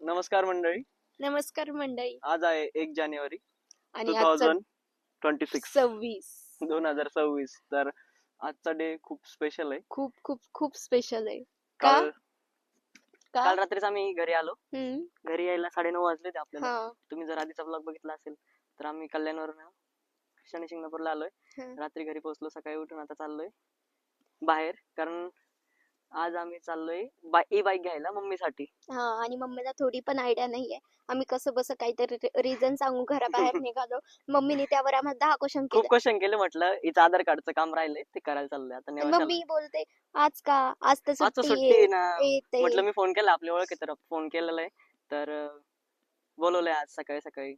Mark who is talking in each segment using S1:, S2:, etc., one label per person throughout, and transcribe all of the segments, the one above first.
S1: नमस्कार मंडळी.
S2: नमस्कार मंडळी.
S1: आज आहे 1 जानेवारी
S2: आणि
S1: 2026
S2: 26
S1: 2026. तर आजचा डे खूप स्पेशल आहे.
S2: खूप खूप खूप स्पेशल आहे.
S1: काल
S2: का
S1: काल रात्रीच आम्ही घरी आलो.
S2: हम्म.
S1: घरी यायला 9:30 वाजले ते आपल्याला.
S2: हा.
S1: तुम्ही जर आधीचा ब्लॉग बघितला असेल तर आम्ही कल्याणवरून शनी शिंगणापूरला आलोय. रात्री घरी पोहोचलो, सकाळी उठून आता चाललोय बाहेर, कारण आज आम्ही चाललोय ई बाईक घ्यायला मम्मीसाठी.
S2: हा. आणि मम्मीला थोडी पण आयडिया नाहीये. आम्ही कसं बस काहीतरी रिझन सांगू घराबाहेर निघालो. मम्मीने त्यावर आम्हाला 10 क्वेश्चन
S1: खूप
S2: केले.
S1: क्वेश्चन केले. म्हटलं हिचं आधार कार्डचं काम राहिलंय, ते करायला चाललंय आता नेवाशाला.
S2: मम्मी बोलते आज का, आज तर
S1: आज तर
S2: सुट्टी
S1: सुट्टी आहे ना.
S2: आहे.
S1: म्हटलं मी फोन केला, आपली ओळख आहे तर फोन केलेला आहे, तर बोलवलंय आज सकाळी सकाळी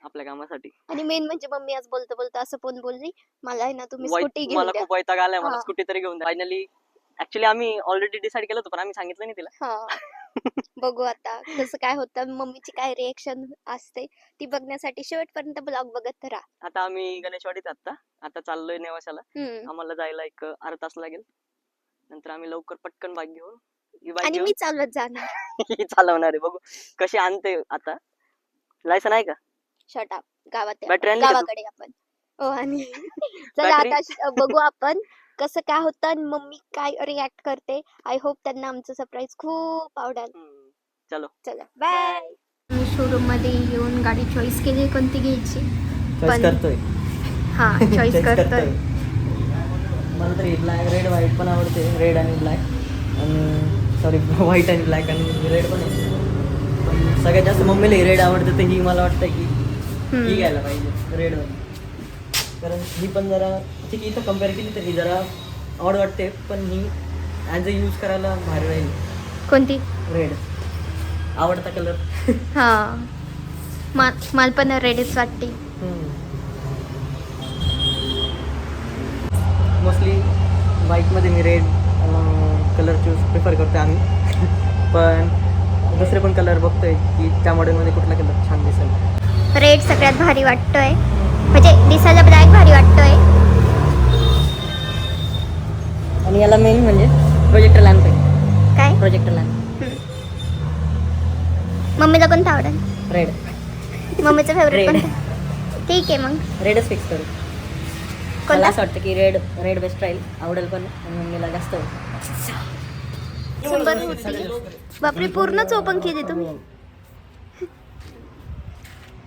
S1: आपल्या कामासाठी.
S2: आणि मेन म्हणजे मम्मी आज बोलता बोलता असं पण बोलली, मला आहे ना तुम्ही स्कूटी घेऊन
S1: मला
S2: द्या.
S1: खूप वैताग आलाय, मला
S2: हा.
S1: स्कूटी तरी घेऊन द्या. फायनली ऍक्च्युली आम्ही ऑलरेडी डिसाईड केलं होतं, पण आम्ही सांगितलं नाही तिला.
S2: हा. बघू आता कसं काय होतं, मम्मीची काय रिएक्शन असते ती बघण्यासाठी शेवटपर्यंत ब्लॉग बघत राहा.
S1: आता आम्ही गणेशवाडीत आता चाललोय नेवाशाला. आम्हाला जायला एक अर्धा तास लागेल. नंतर आम्ही लवकर पटकन बाईक घेऊन
S2: आणि मी चालत जाणार.
S1: चालवणार आहे. बघू कशी आणते. आता लायसन आहे का?
S2: Shut up. गावाकडे आपण. हो. आणि चला आता बघू आपण कसं काय होतं आणि मम्मी काय रिॲक्ट करते. आय होप त्यांना आमचं सरप्राईज खूप आवडेल.
S1: चलो
S2: चला बाय. मी शोरूम मध्ये येऊन गाडी चॉईस केली कोणती घ्यायची.
S1: करतोय.
S2: हा. चॉईस करतोय.
S1: मला तरी ब्लॅक, रेड, व्हाईट पण आवडते. रेड आणि ब्लॅक, आणि सॉरी व्हाईट आणि ब्लॅक आणि रेड पण आहे. पण सगळ्यात जास्त मम्मीला रेड आवडते, तर ही मला वाटतं की ही घ्यायला पाहिजे रेड वाली. कारण ही पण जरा ठीक आहे, इथं कम्पेअर केली तर ही जरा ऑड वाटते, पण ही ॲज अ यूज करायला भारी राहील.
S2: कोणती?
S1: रेड आवडता कलर.
S2: हा. मला पण रेडच वाटते.
S1: मोस्टली बाईकमध्ये मी रेड कलर प्रिफर करतो आम्ही. पण दुसरे पण कलर बघतोय की त्या मॉडेलमध्ये कुठला कलर छान दिसेल.
S2: रेड सगळ्यात भारी वाटतोय, म्हणजे दिसायला ब्लॅक भारी वाटतोय.
S1: आणि याला मेन म्हणजे प्रोजेक्टर लॅम्प आहे.
S2: काय?
S1: Projector lamp.
S2: मम्मीला कोणता आवडेल?
S1: रेड.
S2: मम्मीचं फेवरेट
S1: Red.
S2: कोणतं? ठीक आहे मग
S1: रेडच फिक्स करू. मला असं वाटतं की रेड बेस्ट राहील, आवडेल पण, आणि मम्मीला जास्त.
S2: सुंदर होती. बापरे, पूर्णच ओपन केली तुम्ही.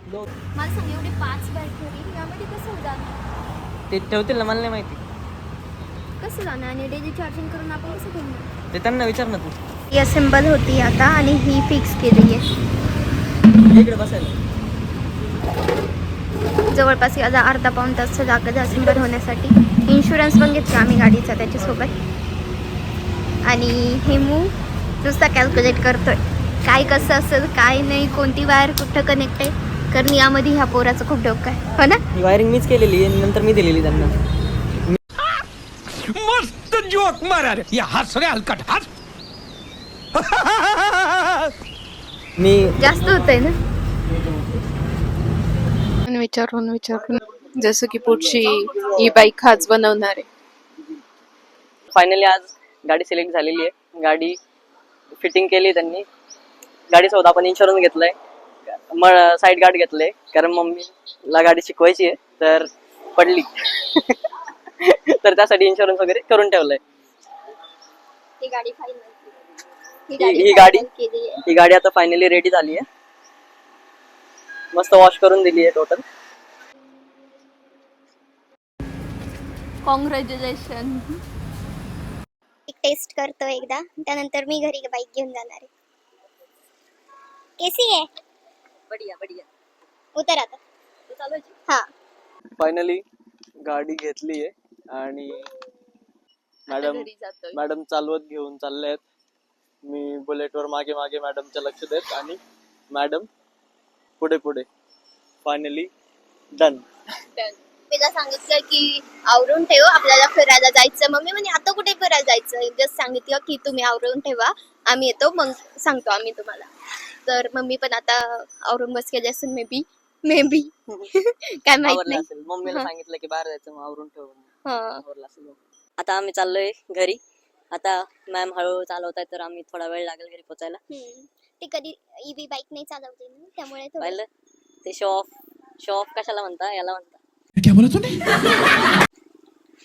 S2: मला सांग, एवढे 5 बॅटरी यामध्ये कसं जाणार?
S1: ते ठेवतील ना, मला नाही माहिती
S2: कसं जाणार. आणि डेली चार्जिंग करून आपण कसं घेणार
S1: ते, त्यांना विचार ना तू.
S2: ही असेंबल होती आता आणि ही फिक्स केली आहे.
S1: इकडे बसायला
S2: जवळपास याला अर्धा पाऊण तास लागत असेंबल होण्यासाठी. इन्शुरन्स पण घेतला आम्ही गाडीचा त्याच्यासोबत. आणि हे नुसता कॅल्क्युलेट करतोय काय कसं असेल काय नाही, कोणती वायर कुठं कनेक्ट आहे, कारण यामध्ये ह्या पोराचं खूप डोकं आहे. हो ना.
S1: ही वायरिंग मीच केलेली आहे, नंतर मी दिलेली त्यांना.
S3: मस्त जोक मारा रे, या हस रे हलकट हस.
S1: मी
S2: जास्त होतंय ना.
S4: विचारून जसं की पुढची ई बाईक हाच बनवणार आहे.
S1: फायनली आज गाडी सिलेक्ट झालेली आहे. गाडी फिटिंग केली त्यांनी. गाडीसोबत आपण इन्शुरन्स घेतलाय, साईड गार्ड घेतलंय, कारण मम्मीला गाडी शिकवायची आहे तर पडली. तर त्यासाठी इन्शुरन्स वगैरे करून ठेवलंय.
S2: ही गाडी
S1: ही गाडी आता फायनली रेडी झाली आहे. मस्त वॉश करून दिली आहे टोटल.
S2: कॉंग्रॅच्युलेशन. टेस्ट करतो एकदा, त्यानंतर मी घरी बाईक घेऊन जाणार आहे. कैसी है?
S1: बढिया बढिया.
S2: उतर आता.
S1: तू चालवायची?
S2: हा.
S1: फायनली गाडी घेतली आहे आणि मॅडम चालवत घेऊन चालले आहेत. मी बुलेटवर मागे मागे मॅडमच्या लक्ष देत आणि मॅडम पुढे पुढे. Finally done.
S2: तिला सांगितलं की आवरून ठेव, आपल्याला फिरायला जायचं. मम्मी म्हणे आता कुठे फिरायला जायचं, जस्ट सांगितलं की तुम्ही आवरून ठेवा, आम्ही येतो, मग सांगतो आम्ही तुम्हाला. तर मम्मी पण आता आवरून बस केली असेल मे बी काय माहित नाही.
S1: मम्मीला सांगितलं की बाहेर जायचं, मग आवरून ठेव.
S2: हा.
S1: आता आम्ही चाललोय घरी. आता मॅम हळूहळू चालवताय तर आम्ही थोडा वेळ लागेल घरी पोहोचायला.
S2: ते कधी ईव्ही बाईक नाही चालवते ना, त्यामुळे थोडं
S1: पाहिलं ते शो ऑफ कशाला म्हणता, याला म्हणता.
S3: क्या बोला तूने?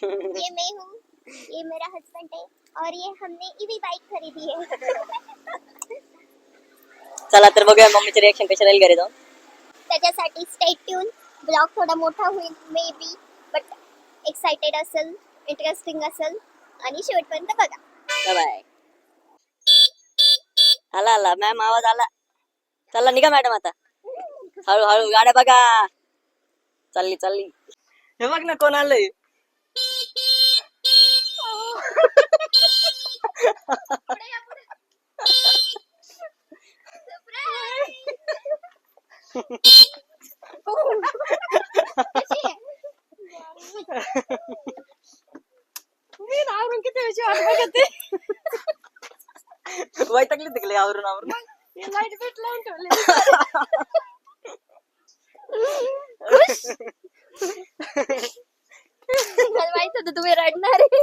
S2: ये मैं हूँ, ये मेरा हस्बैंड है और ये हमने ईवी बाइक खरीदी है.
S1: चला तर बघूया मम्मीचे रिएक्शन कसे राहील घरी जाऊन.
S2: त्याच्यासाठी स्टे ट्यून. ब्लॉग थोडा मोठा होईल मे बी, बट एक्साइटेड असेल, इंटरेस्टिंग असेल आणि शेवटपर्यंत बघा.
S1: बाय. आला मॅम, आवाज आला. चला निघा मॅडम आता. हळू गाड्या बघा. चालली. हे बघ ना कोण आलंय. मी आवरून किती वेळची वाट बघते. वैतागली तिकडे आवरून लाईट बीट लावून ठेवले.
S2: मला माहित होतं तुम्ही रडणार आहे.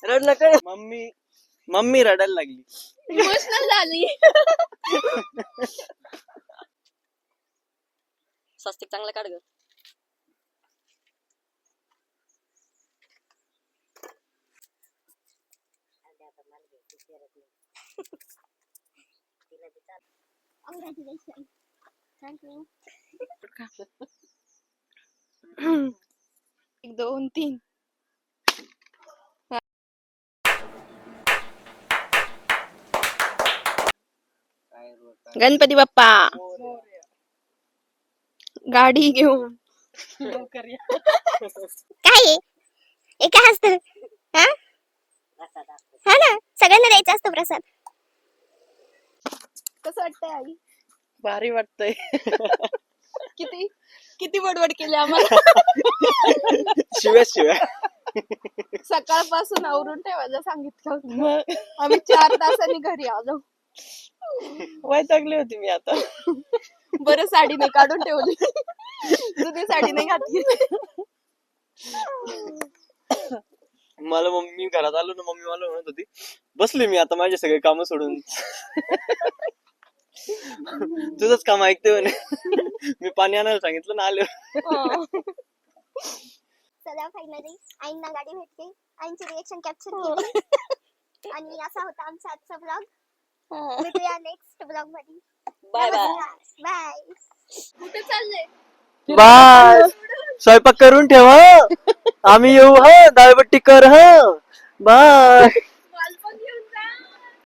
S1: रड नका. मम्मी रडायला लागली.
S2: इमोशनल झाली.
S1: स्वस्तिक चांगलं काढ ग.
S2: Congratulations. Thank you.
S4: 1 2 3. Ganpati Bappa गाडी घेऊन
S2: काय आहे? हे काय असतं? हा ना, सगळ्यांना द्यायचा असतो प्रसाद. कसं वाटतंय आई?
S4: भारी वाटतंय. किती बडबड केली आम्हाला.
S5: शिव्या
S4: सकाळपासून आवरून ठेवायला सांगितलं होतं. आम्ही 4 तासांनी घरी आलो.
S5: वैतागली होती मी आता.
S4: बरं साडी नाही काढून ठेवली. जुनी साडी नाही घातली.
S5: मला मम्मी घरात आलो ना, मम्मी मला म्हणत होती बसली मी आता माझे सगळे काम सोडून. तुझंच काम ऐकते म्हणे. मी पाणी आणायला सांगितलं ना, आलो.
S2: चला फायनली आईंना गाडी भेटते. आईंची रिएक्शन कॅप्चर केली. आणि असा होता आमचा आजचा ब्लॉग. भेटूया नेक्स्ट ब्लॉग मध्ये.
S1: Bye
S2: bye. कुठे चालले?
S5: बाय. स्वयंपाक करून ठेवा, आम्ही येऊ. हा दाळबट्टी कर. हा बाय.